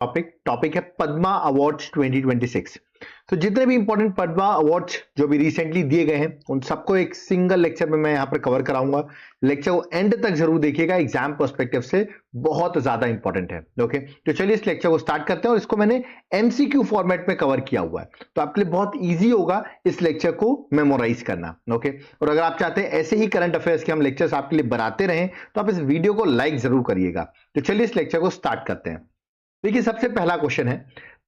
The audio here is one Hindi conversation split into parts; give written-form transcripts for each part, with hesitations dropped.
टॉपिक है पद्मा अवार्ड्स 2026। तो जितने भी इंपॉर्टेंट पद्मा अवार्ड्स जो भी रिसेंटली दिए गए हैं उन सबको एक सिंगल लेक्चर में मैं यहाँ पर कवर कराऊंगा। लेक्चर को एंड तक जरूर देखिएगा, एग्जाम पर्सपेक्टिव से बहुत ज्यादा इंपॉर्टेंट है। ओके, तो चलिए इस लेक्चर को स्टार्ट करते हैं और इसको मैंने एमसीक्यू फॉर्मेट में कवर किया हुआ है, तो आपके लिए बहुत ईजी होगा इस लेक्चर को मेमोराइज करना। ओके, और अगर आप चाहते हैं ऐसे ही करंट अफेयर्स के हम लेक्चर्स आपके लिए बनाते रहें तो आप इस वीडियो को लाइक जरूर करिएगा। तो चलिए इस लेक्चर को स्टार्ट करते हैं। देखिए सबसे पहला क्वेश्चन है,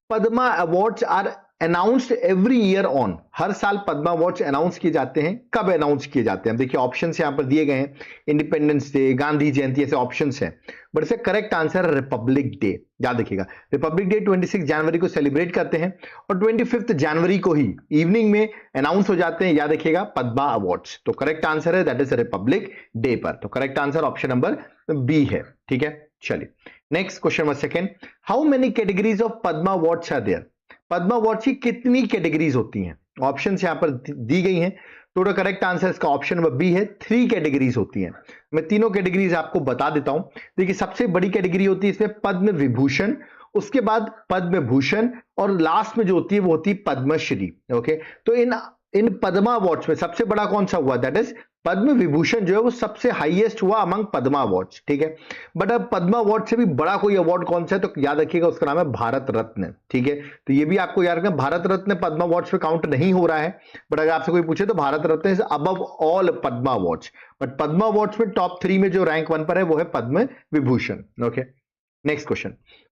Padma awards are announced every year on. हर साल पद्मा अवार्ड्स अनाउंस किए जाते हैं, कब अनाउंस किए जाते हैं? देखिए ऑप्शंस यहां पर दिए गए हैं, इंडिपेंडेंस डे, गांधी जयंती, ऐसे ऑप्शंस हैं, बट इसका करेक्ट आंसर है रिपब्लिक डे। याद रखिएगा, रिपब्लिक डे 26 जनवरी को सेलिब्रेट करते हैं और 25 जनवरी को ही इवनिंग में अनाउंस हो जाते हैं, याद रखिएगा, पद्मा अवार्ड्स। तो करेक्ट आंसर है दैट इज रिपब्लिक डे पर। तो correct answer option number B है। ठीक है, चलिए next question number second, how many categories of Padma awards are there? Padma awards की कितनी कैटेगरीज होती हैं? ऑप्शंस यहां पर दी गई हैं, तो करेक्ट आंसर इसका ऑप्शन नंबर बी है, 3 कैटेगरीज होती हैं। मैं तीनों कैटेगरीज आपको बता देता हूं। देखिए सबसे बड़ी कैटेगरी होती है इसमें पद्म विभूषण, उसके बाद पद्म भूषण और लास्ट में जो होती है वो होती है पद्मश्री। ओके, तो इन पद्मा अवार्ड्स में सबसे बड़ा कौन सा हुआ? दैट इज पद्म विभूषण जो है वो सबसे हाईएस्ट हुआ अमंग पद्मा अवार्ड्स। ठीक है, बट अब पद्मा अवार्ड से भी बड़ा कोई अवार्ड कौन सा है? तो याद रखिएगा उसका नाम है भारत रत्न। ठीक है, तो ये भी आपको याद रखना, भारत रत्न पद्मा अवार्ड्स पे काउंट नहीं हो रहा है, बट अगर आपसे कोई पूछे तो Bharat Ratna is above all Padma awards. But Padma awards में टॉप 3 में जो रैंक 1 पर है वो है Padma Vibhushan. Okay, next question,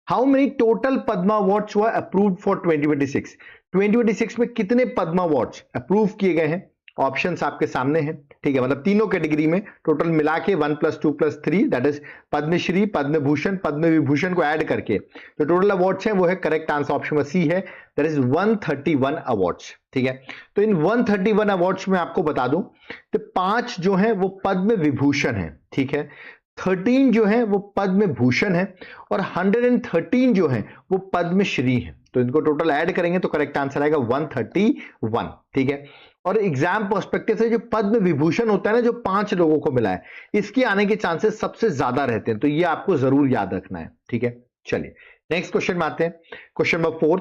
how many total Padma awards were approved for 2026? 2026 में कितने पद्मा अवार्ड्स अप्रूव किए गए हैं? ऑप्शंस आपके सामने हैं। ठीक है, मतलब तीनों कैटेगरी में टोटल मिला के 1 + 2 + 3 दैट इज पद्मश्री, पद्म भूषण, पद्म विभूषण को ऐड करके जो टोटल अवार्ड्स हैं वो है, correct answer option number C है, दैट इज 131 अवार्ड्स। ठीक है, तो इन 131 अवार्ड्स में आपको बता दूं तो 5 जो हैं वो पद्म विभूषण है, ठीक है, 13 जो है वो पद्म भूषण है और 113 जो है वो पद्मश्री है। तो इनको टोटल ऐड करेंगे तो करेक्ट आंसर आएगा 131। ठीक है, और एग्जाम पर्सपेक्टिव से जो पद्म विभूषण होता है ना, जो 5 लोगों को मिला है, इसके आने के चांसेस सबसे ज्यादा रहते हैं, तो ये आपको जरूर याद रखना है। ठीक है, चलिए नेक्स्ट क्वेश्चन में आते हैं। Question number 4,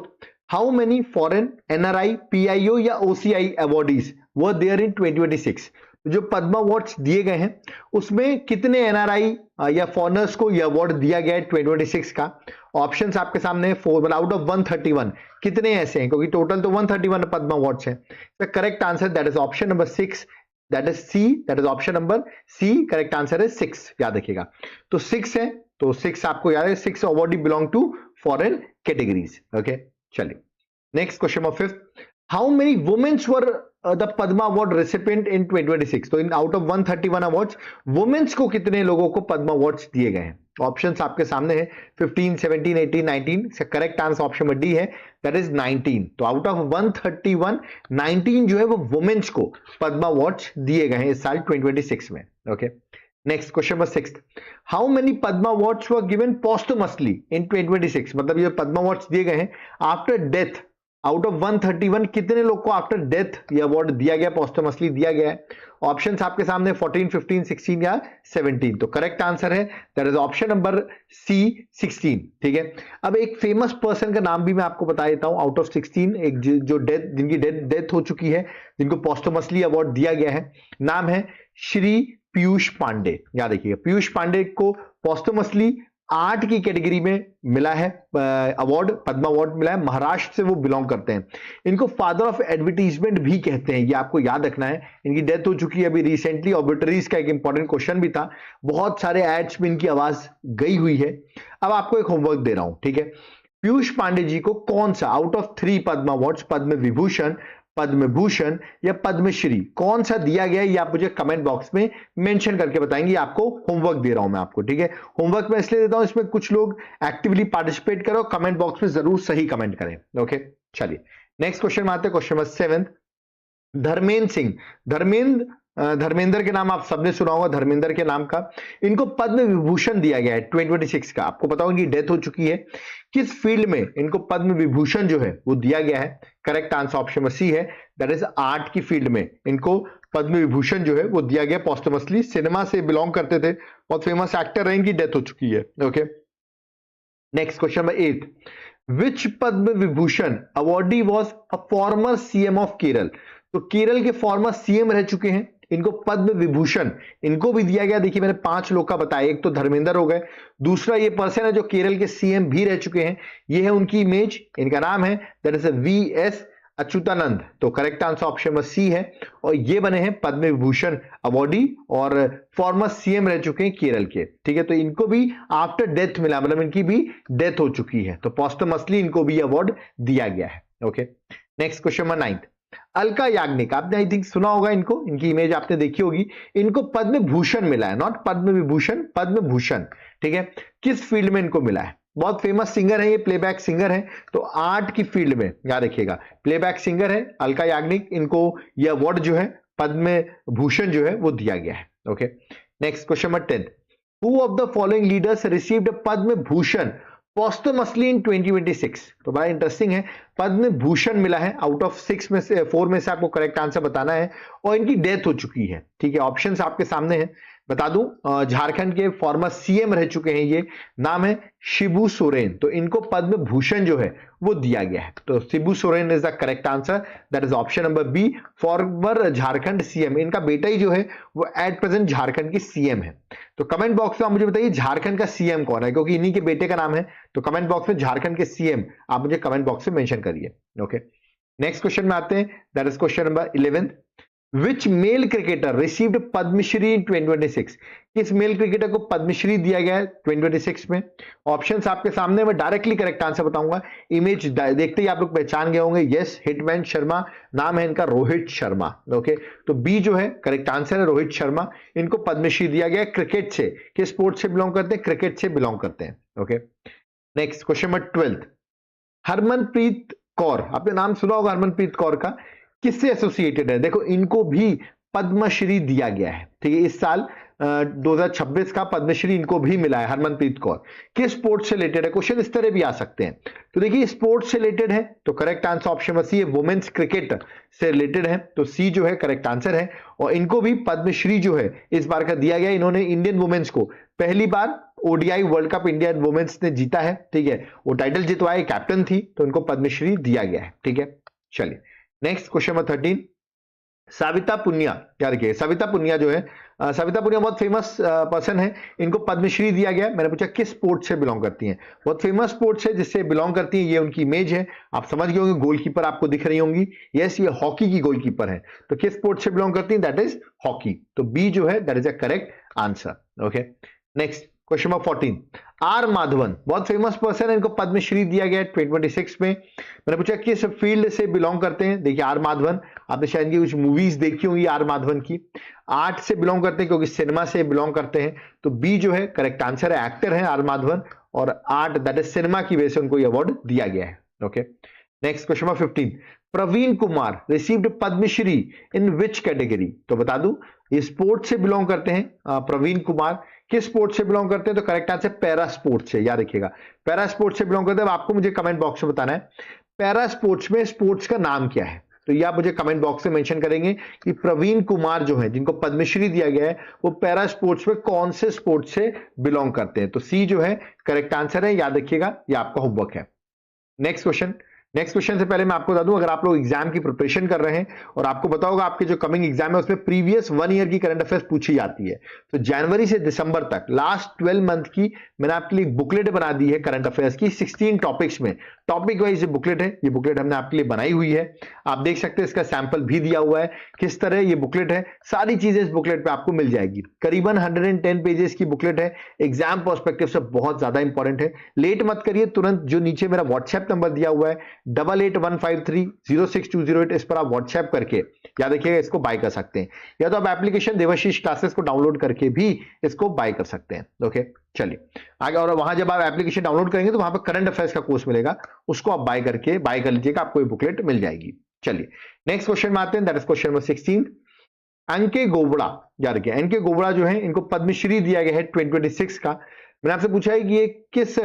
how many foreign NRI, PIO या OCI awardees were there in 2026? जो पद्मा अवार्ड्स दिए गए हैं उसमें कितने एनआरआई या फॉरेनर्स को यह अवार्ड दिया गया है 2026 का? ऑप्शंस आपके सामने 4, आउट ऑफ 131 कितने ऐसे हैं, क्योंकि टोटल तो 131 पद्मा अवार्ड्स हैं। The correct answer that is option number 6, that is C, that is option number C, correct answer है 6। याद रखिएगा, तो 6 है, तो 6 आपको याद है, 6 awardee belong to foreign categories. Okay, चलिए next question number 5, how many womens were the Padma award recipient in 2026? तो in out of 131 awards womens को कितने लोगों को पद्मा अवार्ड्स दिए गए हैं? ऑप्शंस आपके सामने है, 15, 17, 18, 19। Correct answer option number D है, दैट इज 19। तो आउट ऑफ 131 19 जो है वो वुमेन्स को पद्मा अवार्ड्स दिए गए हैं इस साल 2026 में। Okay, next question number 6, how many Padma awards were given posthumously in 2026? मतलब ये पद्मा अवार्ड्स दिए गए हैं आफ्टर डेथ, आउट ऑफ 131 कितने लोग को आफ्टर डेथ ये अवार्ड दिया गया, पोस्टमसली दिया गया है? ऑप्शंस आपके सामने 14, 15, 16 या 17। तो करेक्ट आंसर है that is option number C, 16। ठीक है, अब एक फेमस पर्सन का नाम भी मैं आपको बता देता हूं। आउट ऑफ 16 एक जो डेथ, जिनकी डेथ हो चुकी है, जिनको पोस्टमसली अवार्ड दिया गया है, नाम है श्री पीयूष पांडे। याद रखिएगा, पीयूष पांडे को पोस्टमसली आर्ट की कैटेगरी में मिला है अवार्ड, पद्मा अवार्ड मिला है। महाराष्ट्र से वो बिलोंग करते हैं। इनको फादर ऑफ एडवर्टीजमेंट भी कहते हैं, ये आपको याद रखना है। इनकी डेथ हो चुकी है अभी रिसेंटली। ऑब्ituaries का एक इंपॉर्टेंट क्वेश्चन भी था, बहुत सारे एड्स में इनकी आवाज गई हुई है। अब आपको एक होमवर्क दे रहा हूं, ठीक है, पीयूष पांडे जी को कौन सा out of 3 Padma awards, Padma Vibhushan, Padma Bhushan या पद्मश्री, कौन सा दिया गया है, ये आप मुझे कमेंट बॉक्स में मेंशन करके बताएंगे। आपको होमवर्क दे रहा हूं मैं आपको, ठीक है। होमवर्क में इसलिए देता हूं, इसमें कुछ लोग एक्टिवली पार्टिसिपेट करो, कमेंट बॉक्स में जरूर सही कमेंट करें। ओके, चलिए नेक्स्ट क्वेश्चन में आते हैं। क्वेश्चन नंबर 7, धर्मेंद्र सिंह, धर्मेंद्र के नाम आप सबने सुना होगा, धर्मेंद्र के नाम का। इनको पद्म विभूषण दिया गया है 2026 का। आपको पता होगा कि डेथ हो चुकी है। किस फील्ड में इनको पद्म विभूषण जो है वो दिया गया है? करेक्ट आंसर ऑप्शन में सी है, दैट इज आर्ट की फील्ड में इनको पद्म विभूषण जो है वो दिया गया पोस्टमसली। सिनेमा से बिलोंग करते थे, बहुत फेमस एक्टर हैं, इनकी डेथ हो चुकी है। Okay, next question number 8, which Padma Vibhushan awardee was a former CM of Kerala. तो केरल के फॉर्मर सीएम रह चुके हैं, इनको पद्म विभूषण इनको भी दिया गया। देखिए मैंने 5 लोग का बताया, एक तो धर्मेंद्र हो गए, दूसरा ये पर्सन है जो केरल के सीएम भी रह चुके हैं, ये है उनकी इमेज, इनका नाम है दैट इज वी.एस. अच्युतानंद। तो correct answer option number C है, और ये बने हैं पद्म विभूषण अवॉर्डी और फॉर्मर सीएम रह चुके हैं केरल के। ठीक है, तो इनको भी आफ्टर डेथ मिला, मतलब इनकी भी डेथ हो चुकी है, तो पोस्टमसली इनको भी अवार्ड दिया गया है। Okay, next question number 9, Alka Yagnik, आपने आई थिंक सुना होगा इनको, इनकी इमेज आपने देखी होगी, इनको पद्म भूषण मिला है, नॉट पद्म विभूषण, पद्म भूषण। ठीक है, किस फील्ड में इनको मिला है? बहुत फेमस सिंगर है ये, प्लेबैक सिंगर है, तो आर्ट की फील्ड में, याद रखिएगा प्लेबैक सिंगर है अलका याग्निक, इनको यह अवार्ड जो है पद्म भूषण जो है वो दिया गया है। Okay, next question number 10, who of the following leaders received Padma Bhushan posthumously in 2026। तो बड़ा इंटरेस्टिंग है, पद्म भूषण मिला है, आउट ऑफ 6 में से 4 में से आपको करेक्ट आंसर बताना है, और इनकी डेथ हो चुकी है। ठीक है, ऑप्शंस आपके सामने हैं, बता दूं झारखंड के फॉर्मर सीएम रह चुके हैं, ये नाम है शिबू सोरेन, तो इनको पद्म भूषण जो है वो दिया गया है। तो Shibu Soren is the correct answer, that is option number B, former Jharkhand CM, इनका बेटा ही जो है वो एट प्रेजेंट झारखंड की सीएम है। तो कमेंट बॉक्स में आप मुझे बताइए झारखंड का सीएम कौन है, क्योंकि इन्हीं के बेटे का नाम है, तो कमेंट बॉक्स में झारखंड के सीएम आप मुझे कमेंट बॉक्स में मेंशन करिए। ओके, नेक्स्ट क्वेश्चन में आते हैं, that is question number 11, which male cricketer received Padmashri in 2026। किस मेल क्रिकेटर को पद्मश्री दिया गया है 2026 में? ऑप्शंस आपके सामने, मैं डायरेक्टली करेक्ट आंसर बताऊंगा, इमेज देखते ही आप लोग पहचान गए होंगे, यस हिटमैन शर्मा, नाम है इनका रोहित शर्मा। ओके, तो बी जो है करेक्ट आंसर है रोहित शर्मा, इनको पद्मश्री दिया गया है, क्रिकेट से, किस स्पोर्ट से बिलोंग करते हैं? क्रिकेट से बिलोंग करते हैं। Okay, next question number 12, Harmanpreet Kaur, आपने नाम सुना होगा हरमनप्रीत कौर का, किससे एसोसिएटेड है? देखो इनको भी पद्मश्री दिया गया है। ठीक है, इस साल 2026 का पद्मश्री इनको भी मिला है, हरमनप्रीत कौर। किस स्पोर्ट से रिलेटेड है? क्वेश्चन इस तरह भी आ सकते हैं। तो देखिए स्पोर्ट से रिलेटेड है, तो करेक्ट आंसर ऑप्शन सी है, वुमेन्स क्रिकेट से रिलेटेड है, तो सी जो है करेक्ट आंसर है, और इनको भी पद्मश्री जो है इस बार का दिया गया। इन्होंने इंडियन वुमेन्स को पहली बार ODI World Cup Indian womens ने जीता है। ठीक है, वो टाइटल जितवाए, कैप्टन थी, तो इनको पद्मश्री दिया गया है। ठीक है, चलिए next question number 13, Savita Punia, क्या रखिए सविता पुनिया जो है, सविता पुनिया बहुत फेमस पर्सन है, इनको पद्मश्री दिया गया। मैंने पूछा किस स्पोर्ट से बिलोंग करती हैं, बहुत फेमस स्पोर्ट से जिससे बिलोंग करती हैं, ये उनकी इमेज है, आप समझ गए होंगे, गोलकीपर आपको दिख रही होंगी, यस ये हॉकी की गोलकीपर है। तो किस स्पोर्ट से बिलोंग करती हैं? दैट इज हॉकी, तो बी जो है that is a correct answer. Okay, next question number 14, R Madhavan, बहुत फेमस पर्सन है, इनको पद्मश्री दिया गया है 2026 में। मैंने पूछा किस फील्ड से बिलोंग करते हैं? देखिए आर माधवन, आपने शायद इनकी कुछ मूवीज देखी होंगी आर माधवन की, आर्ट से बिलोंग करते हैं क्योंकि सिनेमा से बिलोंग करते हैं, तो बी जो है करेक्ट आंसर है, एक्टर है आर माधवन, और आर्ट दैट इज सिनेमा की वजह से उनको यह अवार्ड दिया गया है। Okay, next question number 15, Praveen Kumar received Padmashri in which category? तो बता दूं ये स्पोर्ट से बिलोंग करते हैं प्रवीण कुमार, किस स्पोर्ट से बिलोंग करते हैं? तो करेक्ट आंसर पैरा स्पोर्ट से, याद रखिएगा पैरा स्पोर्ट से बिलोंग करते हैं। आपको मुझे कमेंट बॉक्स में बताना है पैरा स्पोर्ट्स में स्पोर्ट्स का नाम क्या है, तो ये आप मुझे कमेंट बॉक्स में मेंशन करेंगे कि प्रवीण कुमार जो है जिनको पद्मश्री दिया गया है वो पैरा स्पोर्ट्स में कौन से स्पोर्ट्स से बिलोंग करते हैं, तो सी जो है करेक्ट आंसर है, याद रखिएगा, ये आपका होमवर्क है। नेक्स्ट क्वेश्चन से पहले मैं आपको बता दूं, अगर आप लोग एग्जाम की प्रिपरेशन कर रहे हैं और आपको पता होगा आपके जो कमिंग एग्जाम है उसमें प्रीवियस 1 ईयर की करंट अफेयर्स पूछी जाती है, तो जनवरी से दिसंबर तक लास्ट 12 मंथ की मैंने आपके लिए बुकलेट बना दी है करंट अफेयर्स की 16 टॉपिक्स में, टॉपिक वाइज ये बुकलेट है, ये बुकलेट हमने आपके लिए बनाई हुई है, आप देख सकते हैं इसका सैंपल भी दिया हुआ है किस तरह ये बुकलेट है, सारी चीजें इस बुकलेट पे आपको मिल जाएगी। करीबन 110 पेजेस की बुकलेट है, एग्जाम पर्सपेक्टिव से बहुत ज्यादा इंपॉर्टेंट है। लेट मत करिए, तुरंत जो नीचे मेरा व्हाट्सएप नंबर दिया हुआ है 8815306208, इस पर आप व्हाट्सएप करके याद रखिएगा इसको बाय कर सकते हैं, या तो आप एप्लीकेशन देवाशीष क्लासेस को डाउनलोड करके भी इसको बाय कर सकते हैं। ओके, चलिए आगे, और वहां जब आप एप्लीकेशन डाउनलोड करेंगे तो वहां पर करंट अफेयर्स का कोर्स मिलेगा, उसको आप बाय कर लीजिएगा, आपको ये बुकलेट मिल जाएगी। चलिए नेक्स्ट क्वेश्चन में आते हैं, that is question number 16, N K Gobada, याद रखिए एनके गोबड़ा जो है इनको पद्मश्री दिया गया है 2026 का। मैंने आपसे पूछा है कि ये किस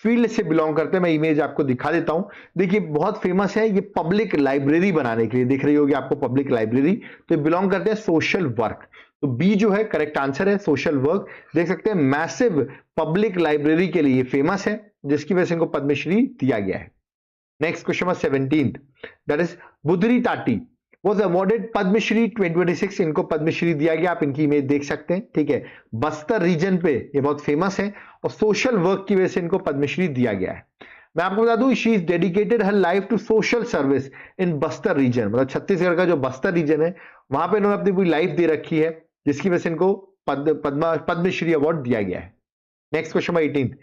फील्ड से बिलोंग करते हैं। मैं इमेज आपको दिखा देता हूं। देखिए बहुत फेमस है ये पब्लिक लाइब्रेरी बनाने के लिए, दिख रही होगी आपको पब्लिक लाइब्रेरी, तो ये बिलोंग करते हैं सोशल वर्क। तो बी जो है करेक्ट आंसर है, सोशल वर्क। देख सकते हैं मैसिव पब्लिक लाइब्रेरी के लिए फेमस है, जिसकी वजह से इनको पद्मश्री दिया गया है। Next question number 17, that is Budhri टाटी was awarded पद्मश्री 2026। इनको पद्मश्री दिया गया, आप इनकी इमेज देख सकते हैं, ठीक है। बस्तर रीजन पे ये बहुत फेमस है और सोशल वर्क की वजह से इनको पद्मश्री दिया गया है। मैं आपको बता दूं, she is dedicated her life to social service in Bastar region, मतलब छत्तीसगढ़ का जो बस्तर रीजन है वहां पे इन्होंने अपनी पूरी लाइफ दे रखी है, जिसकी वजह से इनको पद्मश्री अवार्ड दिया गया है। नेक्स्ट क्वेश्चन 18,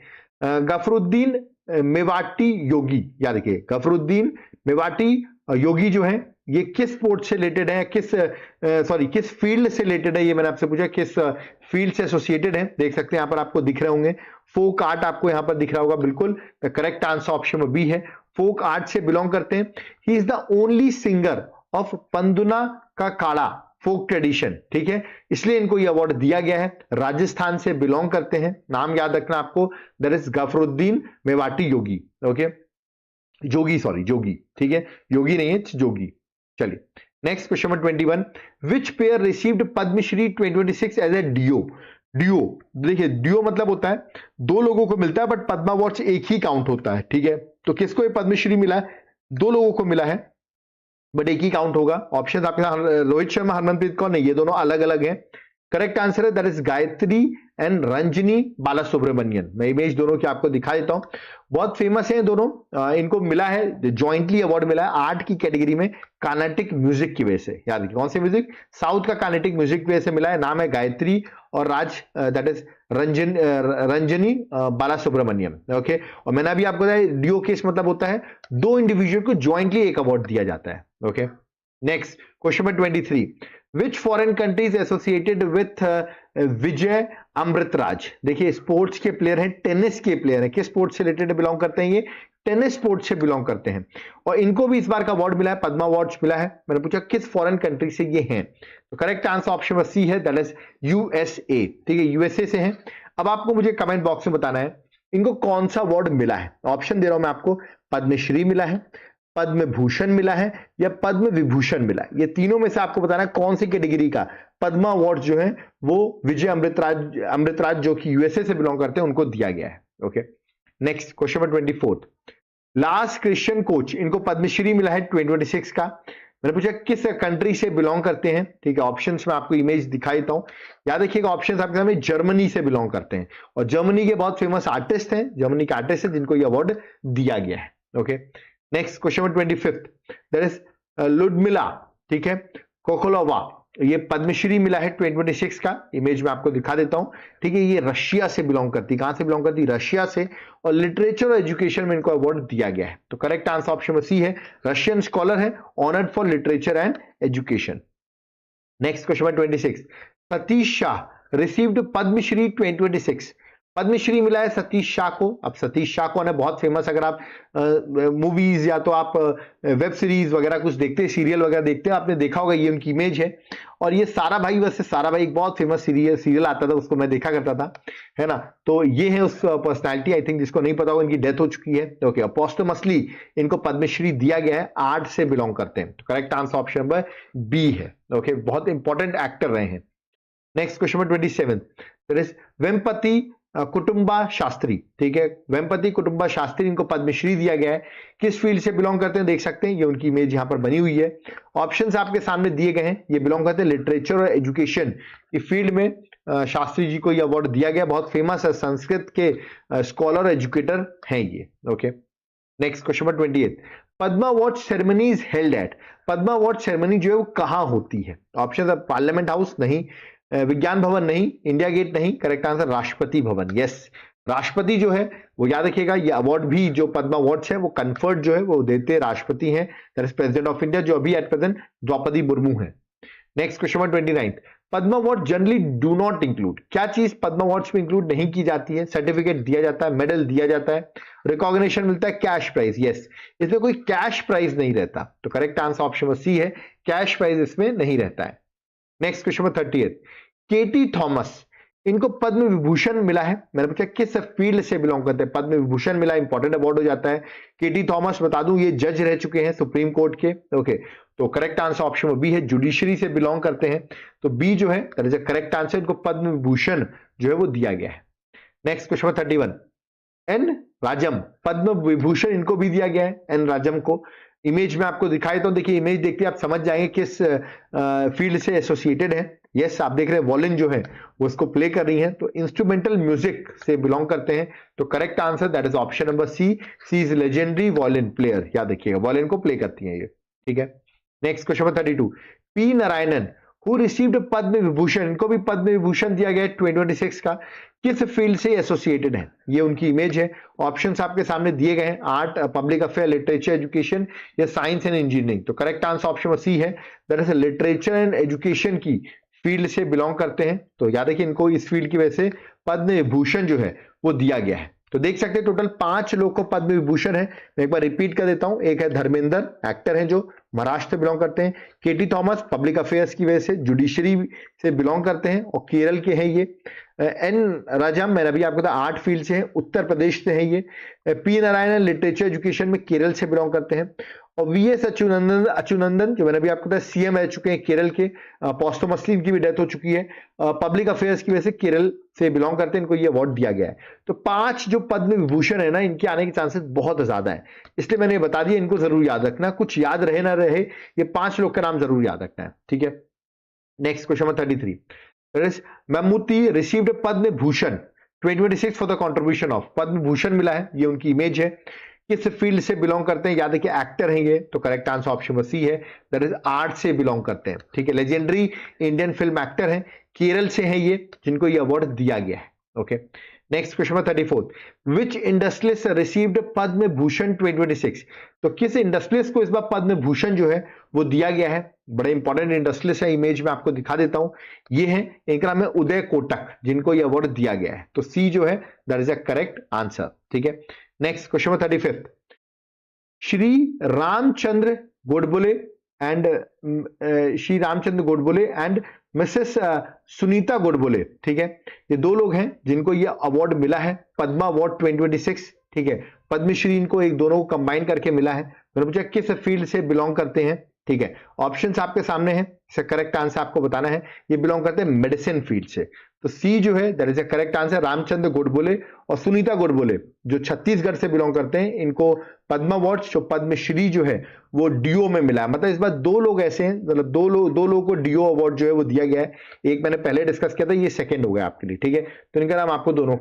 गफरुद्दीन मेवाटी योगी, याद रखिए गफरुद्दीन मेवाटी योगी जो है ये किस स्पोर्ट से रिलेटेड है, किस फील्ड से रिलेटेड है, ये मैंने आपसे पूछा किस फील्ड से एसोसिएटेड है। देख सकते हैं यहां पर आपको दिख रहे होंगे, फोक आर्ट आपको यहां पर दिख रहा होगा, बिल्कुल करेक्ट आंसर ऑप्शन बी है, फोक आर्ट से बिलोंग करते हैं। He is the only singer of Panduna का काड़ा फोक ट्रेडिशन, ठीक है, इसलिए इनको ये अवार्ड दिया गया है। राजस्थान से बिलोंग करते हैं, नाम याद रखना आपको, that is Gafruddin Mewati Yogi, okay, Jogi, sorry Jogi, ठीक है, योगी नहीं है, जोगी। चलिए next question number 21, which pair received Padmashri 2026 as a duo. Duo, देखिए डियो मतलब होता है दो लोगों को मिलता है, बट पद्मा अवार्ड एक ही काउंट होता है, ठीक है। तो किसको ये पद्मश्री मिला है, दो लोगों को मिला है बट एक ही काउंट होगा। ऑप्शन आपके साथ रोहित शर्मा, हरमनप्रीत कौर नहीं, ये दोनों अलग अलग हैं। करेक्ट आंसर है that is Gayatri and Ranjani Bala Subramanian. मैं इमेज दोनों की आपको दिखा देता हूं, बहुत फेमस है दोनों। इनको मिला है जॉइंटली अवार्ड मिला है आर्ट की कैटेगरी में, कार्नेटिक म्यूजिक की वजह से। याद रखिए कौन से म्यूजिक, साउथ का कार्नेटिक म्यूजिक की वजह से मिला है। नाम है गायत्री और Raj, that is Ranjani Bala Subramaniam, okay. और मैंने अभी आपको बताया डियो केस मतलब होता है दो इंडिविजुअल को ज्वाइंटली एक अवार्ड दिया जाता है, okay. Next question number 23, which foreign countries associated with Vijay Amritraj. देखिए स्पोर्ट्स के प्लेयर हैं, टेनिस के प्लेयर हैं, किस स्पोर्ट्स से रिलेटेड बिलोंग करते हैं, ये टेनिस स्पोर्ट्स से बिलोंग करते हैं और इनको भी इस बार का अवार्ड मिला है, पद्मा अवार्ड मिला है। मैंने पूछा किस फॉरेन कंट्री से ये हैं, तो करेक्ट आंसर ऑप्शन सी है, दैट इज यूएसए, ठीक है, यूएसए से हैं। अब आपको मुझे कमेंट बॉक्स में बताना है इनको कौन सा अवार्ड मिला है। ऑप्शन दे रहा हूं मैं आपको, पद्मश्री मिला है, पद्म भूषण मिला है या पद्म विभूषण मिला है। ये तीनों में से आपको बताना है कौन सी कैटेगरी का पद्मा अवार्ड जो है वो विजय अमृतराज जो कि यूएसए से बिलोंग करते हैं उनको दिया गया है, okay. Next question number 24, last Christian coach, इनको पद्मश्री मिला है 2026 का। मैंने पूछा किस कंट्री से बिलोंग करते हैं, ठीक है। ऑप्शंस में आपको इमेज दिखा देता हूं, याद रखिएगा ऑप्शंस आपके सामने, जर्मनी से बिलोंग करते हैं और जर्मनी के बहुत फेमस आर्टिस्ट हैं, जर्मनी के आर्टिस्ट हैं जिनको ये अवार्ड दिया गया है, okay. Next question number 25, that is Ludmila, ठीक है, कोकोलोवा, ये पद्मश्री मिला है 2026 का। इमेज में आपको दिखा देता हूं, ठीक है, ये रशिया से बिलोंग करती, कहां से बिलोंग करती, रशिया से, और लिटरेचर और एजुकेशन में इनको अवार्ड दिया गया है। तो करेक्ट आंसर ऑप्शन सी है, रशियन स्कॉलर है, honoured for literature and education. Next question number 26, Satish Shah received Padmashri 2026। Padmashri मिला है सतीश शाह को। अब सतीश शाह को है बहुत फेमस, अगर आप मूवीज या तो आप वेब सीरीज वगैरह कुछ देखते हैं, सीरियल वगैरह देखते हैं, आपने देखा होगा, ये उनकी इमेज है। और ये सारा भाई वैसे सारा भाई एक बहुत फेमस सीरियल आता था, उसको मैं देखा करता था, है ना। तो ये है उस पर्सनैलिटी, आई थिंक जिसको नहीं पता होगा इनकी डेथ हो चुकी है, ओके। पोस्टमसली इनको पद्मश्री दिया गया है, आर्ट से बिलोंग करते हैं। तो correct answer option number B है, ओके, बहुत इंपॉर्टेंट एक्टर रहे हैं। Next question number 27, that is Vempati Kutumba Shastri, ठीक है, वेम्पति कुटुंबा शास्त्री, इनको पद्मश्री दिया गया है। किस फील्ड से बिलोंग करते हैं देख सकते हैं, ये उनकी इमेज यहां पर बनी हुई है। ऑप्शंस आपके सामने दिए गए हैं, ये बिलोंग करते हैं लिटरेचर और एजुकेशन की फील्ड में। शास्त्री जी को ये अवार्ड दिया गया, बहुत फेमस है, संस्कृत के स्कॉलर एजुकेटर हैं ये, okay. Next question number 28, Padma award ceremony is held at. Padma award ceremony जो है वो कहां होती है। ऑप्शन है पार्लियामेंट हाउस नहीं, विज्ञान भवन नहीं, इंडिया गेट नहीं, correct answer Rashtrapati Bhavan, yes. राष्ट्रपति जो है वो याद रखिएगा, ये अवार्ड भी जो पद्मा अवार्ड्स है वो कन्फर्ड जो है वो देते राष्ट्रपति हैं, that is president of India, जो अभी एट प्रेजेंट द्रौपदी मुर्मू है। Next question number 29, Padma award generally do not include. क्या चीज पद्मा अवार्ड्स में इंक्लूड नहीं की जाती है। सर्टिफिकेट दिया जाता है, मेडल दिया जाता है, रिकॉग्निशन मिलता है, कैश प्राइज, यस, इसमें कोई कैश प्राइज नहीं रहता। तो करेक्ट आंसर ऑप्शन सी है, कैश प्राइज इसमें नहीं रहता है। नेक्स्ट क्वेश्चन नंबर 30, केटी थॉमस, इनको पद्म विभूषण मिला है। मैंने पूछा किस फील्ड से बिलोंग करते हैं, पद्म विभूषण मिला, इंपॉर्टेंट अवार्ड हो जाता है। केटी थॉमस बता दूं ये जज रह चुके हैं सुप्रीम कोर्ट के। ओके, तो करेक्ट आंसर ऑप्शन बी है, जुडिशरी से बिलोंग करते हैं, तो बी जो है that is the correct answer. इनको पद्म विभूषण जो है वो दिया गया है। Next question number 31, N Rajam, Padma Vibhushan इनको भी दिया गया है एन राजम को। इमेज में आपको दिखाई तो देखिए, इमेज देखते आप समझ जाएंगे किस फील्ड से एसोसिएटेड है। यस, आप देख रहे हैं वॉलिन जो है वो इसको प्ले कर रही है, तो इंस्ट्रूमेंटल म्यूजिक से बिलोंग करते हैं, तो correct answer that is option number C, C is legendary violin player. याद रखिएगा वॉलिन को प्ले करती है ये, ठीक है। Next question number 32, P Narayanan who received Padma Vibhushan, इनको भी पद्म विभूषण दिया गया है 2026 का, किस फील्ड से एसोसिएटेड है। ये उनकी इमेज है। ऑप्शंस आपके सामने दिए गए हैं, art, public affair, literature, education या साइंस एंड इंजीनियरिंग। तो करेक्ट आंसर ऑप्शन सी है, that is literature and education की फील्ड से बिलोंग करते हैं। तो याद है कि इनको इस फील्ड की वजह से पद्म विभूषण जो है वो दिया गया है। तो देख सकते हैं टोटल 5 लोग को पद्म विभूषण है। मैं एक बार रिपीट कर देता हूं, एक है धर्मेंद्र, एक्टर हैं जो महाराष्ट्र से बिलोंग करते हैं। केटी थॉमस पब्लिक अफेयर्स की वजह से जुडिशरी से बिलोंग करते हैं और केरल के हैं ये। एन राजम, मैंने अभी आपको बताया आर्ट फील्ड से है, उत्तर प्रदेश से है ये। पी नारायणन लिटरेचर एजुकेशन में केरल से बिलोंग करते हैं। और वी एस अच्युनंदन जो मैंने अभी आपको बताया सीएम रह चुके हैं केरल के, पोस्टमसली इनकी भी डेथ हो चुकी है, पब्लिक अफेयर्स की वजह से केरल से बिलोंग करते हैं, इनको ये अवार्ड दिया गया है। तो 5 जो पद्म विभूषण है ना, इनके आने के चांसेस बहुत ज्यादा है, इसलिए मैंने बता दिया, इनको जरूर याद रखना, कुछ याद रहे ना रहे, ये 5 लोग का नाम जरूर याद रखना है, ठीक है। Next question number 33, Mammootty received Padma Bhushan 2026 for the contribution of, Padma Bhushan मिला है, ये उनकी इमेज है। किस फील्ड से बिलोंग करते हैं, याद है कि एक्टर हैं ये, तो करेक्ट आंसर ऑप्शन सी है, दैट इज आर्ट से बिलोंग करते हैं, ठीक है। लेजेंडरी इंडियन फिल्म एक्टर हैं, केरल से हैं ये, जिनको ये अवार्ड दिया गया है। ओके, नेक्स्ट क्वेश्चन नंबर 34, विच इंडस्ट्रियलिस्ट रिसीव्ड पद्म भूषण 2026, तो किस इंडस्ट्रियलिस्ट को इस बार पद्म भूषण जो है वो दिया गया है। बड़े इंपॉर्टेंट इंडस्ट्रियलिस्ट है, इमेज में आपको दिखा देता हूं, ये है, इनका नाम है उदय कोटक, जिनको ये अवार्ड दिया गया है, तो सी जो है that is a correct answer, ठीक है। Next question number 35, Shri Ramchandra Godbole and Mrs Sunita Godbole, ठीक है, ये 2 लोग हैं जिनको ये अवार्ड मिला है, पद्मा अवार्ड 2026, ठीक है। पद्मश्री इनको एक दोनों को कंबाइन करके मिला है। मैंने पूछा किस फील्ड से बिलोंग करते हैं, ठीक है। ऑप्शंस आपके सामने हैं, इसका करेक्ट आंसर आपको बताना है। ये बिलोंग करते हैं मेडिसिन फील्ड से, तो सी जो है that is a correct answer. Ramchandra Godbole और सुनीता गोडबोले जो छत्तीसगढ़ से बिलोंग करते हैं, इनको पद्मा अवार्ड जो पद्मश्री जो है वो डीओ में मिला है। मतलब इस बार 2 लोग ऐसे हैं, मतलब 2 लोगों को डीओ अवार्ड जो है वो दिया गया है। एक मैंने पहले डिस्कस किया था, ये सेकंड हो गया आपके लिए, ठीक है। तो इनका नाम आपको दोनों